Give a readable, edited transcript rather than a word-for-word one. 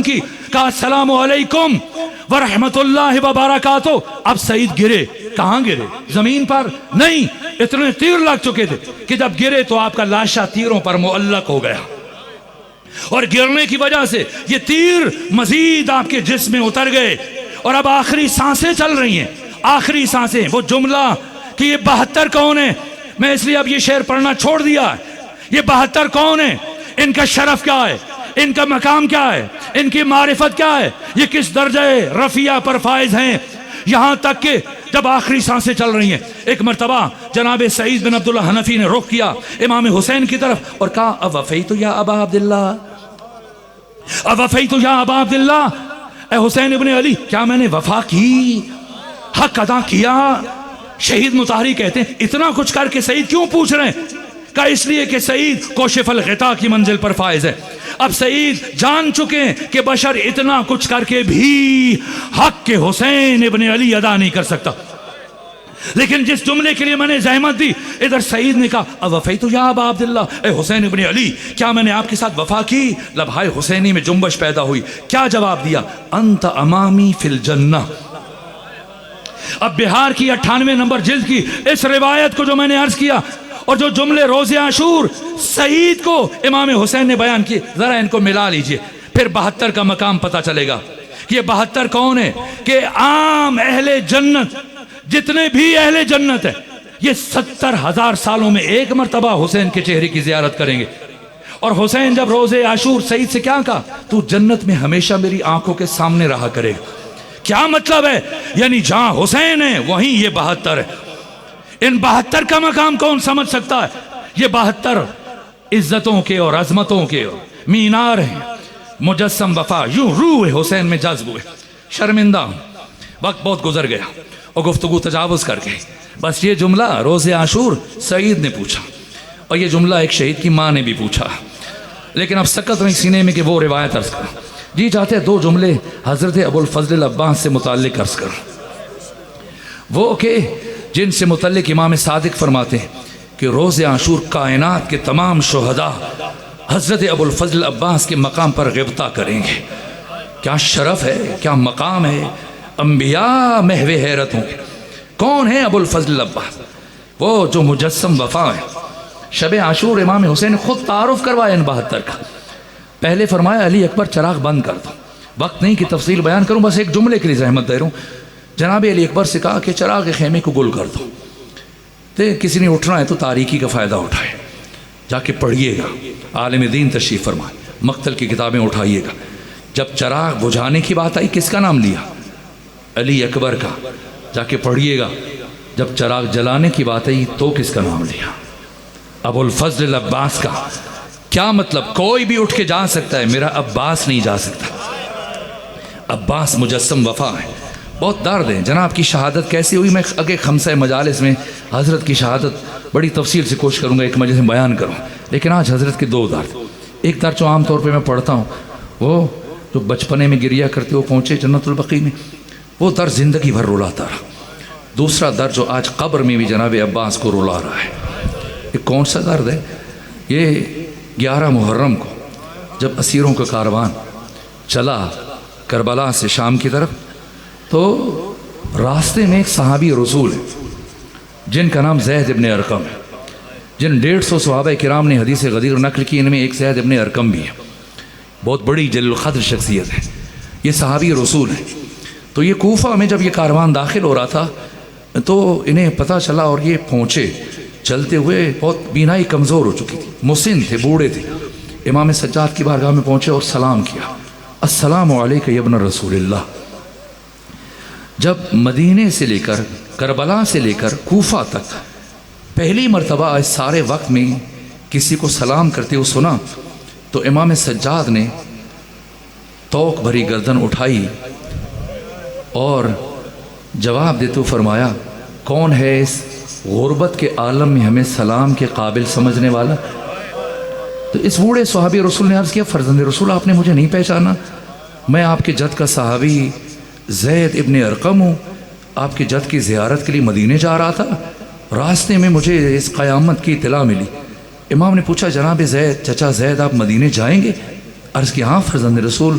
ختم کی, کہا السلام علیکم ورحمۃ اللہ وبرکاتہ. اب سعید گرے. کہاں گرے؟ زمین پر نہیں, اتنے تیر لگ چکے تھے کہ جب گرے تو آپ کا لاشا تیروں پر معلق ہو گیا, اور گرنے کی وجہ سے یہ تیر مزید آپ کے جسم میں اتر گئے, اور اب آخری سانسیں چل رہی ہیں, آخری سانسیں. وہ جملہ کہ یہ 72 کون ہے, میں اس لیے اب یہ شعر پڑھنا چھوڑ دیا ہے. یہ 72 کون ہے, ان کا شرف کیا ہے, ان کا مقام کیا ہے, ان کی معرفت کیا ہے, یہ کس درجہ رفیع پر فائز ہیں. یہاں تک کہ جب آخری سانسیں چل رہی ہیں, ایک مرتبہ جناب سعید بن عبداللہ حنفی نے رخ کیا امام حسین کی طرف اور کہا اوفیت یا ابا عبداللہ, اوفیت یا ابا عبداللہ, اے حسین ابن علی کیا میں نے وفا کی, حق ادا کیا؟ شہید مطہری کہتے ہیں اتنا کچھ کر کے سعید کیوں پوچھ رہے ہیں؟ کہ اس لیے کہ سعید کوشف الغطا کی منزل پر فائز ہے. اب سعید جان چکے ہیں کہ بشر اتنا کچھ کر کے بھی حق کے حسین ابن علی ادا نہیں کر سکتا. لیکن جس جملے کے لیے میں نے زحمت دی, ادھر سعید نے کہا اوفیت یا ابا عبداللہ, اے حسین ابن علی کیا میں نے آپ کے ساتھ وفا کی؟ لبھائے حسینی میں جنبش پیدا ہوئی. کیا جواب دیا؟ انت امامی فی الجنہ. اب بہار کی 98 نمبر جلد کی اس روایت کو جو میں نے عرض کیا, اور جو جملے روز عاشور سعید کو امام حسین نے بیان کی, ذرا ان کو ملا لیجئے, پھر 72 کا مقام پتہ چلے گا کہ یہ 72 کون ہے. کہ عام اہل جنت جتنے بھی اہل جنت ہیں, یہ 70,000 سالوں میں ایک مرتبہ حسین کے چہرے کی زیارت کریں گے. اور حسین جب روز عاشور سعید سے کیا کہا؟ تو جنت میں ہمیشہ میری آنکھوں کے سامنے رہا کرے گا. کیا مطلب ہے؟ یعنی جہاں حسین ہے وہیں یہ 72 ہے. ان 72 کا مقام کون سمجھ سکتا ہے؟ یہ 72 عزتوں کے اور عظمتوں کے اور مینار ہیں. مجسم وفا یوں روح حسین میں جذب ہوئے. شرمندہ ہوں, وقت بہت گزر گیا اور گفتگو تجاوز کر گئی. بس یہ جملہ روز عاشور سعید نے پوچھا, اور یہ جملہ ایک شہید کی ماں نے بھی پوچھا. لیکن اب سکت نہیں سینے میں کہ وہ روایت عرض کروں. جی چاہتے ہیں 2 جملے حضرت ابو الفضل العباس سے متعلق عرض کروں. وہ کہ جن سے متعلق امام صادق فرماتے ہیں کہ روز عاشور کائنات کے تمام شہداء حضرت ابو الفضل العباس کے مقام پر غبطہ کریں گے. کیا شرف ہے, کیا مقام ہے. انبیاء محو حیرت ہوں. کون ہے ابو الفضل العباس؟ وہ جو مجسم وفا ہے. شب عاشور امام حسین خود تعارف کروایا ان 72 کا. پہلے فرمایا علی اکبر چراغ بند کر دو. وقت نہیں کہ تفصیل بیان کروں, بس ایک جملے کے لیے زحمت دے رہا ہوں. جناب علی اکبر سے کہا کہ چراغ خیمے کو گل کر دو. کسی نے اٹھنا ہے تو تاریکی کا فائدہ اٹھائے, جا کے پڑھیے گا. عالم دین تشریف فرمائے, مقتل کی کتابیں اٹھائیے گا. جب چراغ بجھانے کی بات آئی کس کا نام لیا؟ علی اکبر کا. جا کے پڑھیے گا. جب چراغ جلانے کی بات آئی تو کس کا نام لیا؟ ابو الفضل العباس کا. کیا مطلب؟ کوئی بھی اٹھ کے جا سکتا ہے, میرا عباس نہیں جا سکتا. عباس مجسم وفا ہے. بہت درد ہے. جناب کی شہادت کیسی ہوئی میں اگے خمسہ مجالس میں حضرت کی شہادت بڑی تفصیل سے کوشش کروں گا ایک مجلس میں بیان کروں. لیکن آج حضرت کے 2 درد. ایک درد جو عام طور پہ میں پڑھتا ہوں, وہ جو بچپنے میں گریا کرتے وہ پہنچے جنت البقیع میں, وہ درد زندگی بھر رلاتا رہا. دوسرا درد جو آج قبر میں بھی جناب عباس کو رلا رہا ہے. یہ کون سا درد ہے؟ یہ 11 محرم کو جب اسیروں کا کاروان چلا کربلا سے شام کی طرف, تو راستے میں ایک صحابی رسول ہے جن کا نام زید ابن ارقم ہے. جن 150 صحابہ کرام نے حدیث غدیر نقل کی, ان میں ایک زید ابن ارقم بھی ہے. بہت بڑی جلیل القدر شخصیت ہے. یہ صحابی رسول ہے. تو یہ کوفہ میں جب یہ کاروان داخل ہو رہا تھا تو انہیں پتہ چلا, اور یہ پہنچے چلتے ہوئے. بہت بینائی کمزور ہو چکی تھی, مسن تھے, بوڑھے تھے. امام سجاد کی بارگاہ میں پہنچے اور سلام کیا, السلام علیکم یا ابن رسول اللہ. جب مدینے سے لے کر کربلا سے لے کر کوفہ تک پہلی مرتبہ اس سارے وقت میں کسی کو سلام کرتے ہوئے سنا, تو امام سجاد نے توق بھری گردن اٹھائی اور جواب دیتے ہوئے فرمایا, کون ہے اس غربت کے عالم میں ہمیں سلام کے قابل سمجھنے والا؟ تو اس بوڑھے صحابی رسول نے عرض کیا, فرزند رسول آپ نے مجھے نہیں پہچانا؟ میں آپ کے جد کا صحابی زید ابن ارقم ہوں. آپ کے جد کی زیارت کے لیے مدینے جا رہا تھا, راستے میں مجھے اس قیامت کی اطلاع ملی. امام نے پوچھا, جناب زید, چچا زید آپ مدینے جائیں گے؟ عرض کیا, ہاں فرزند رسول,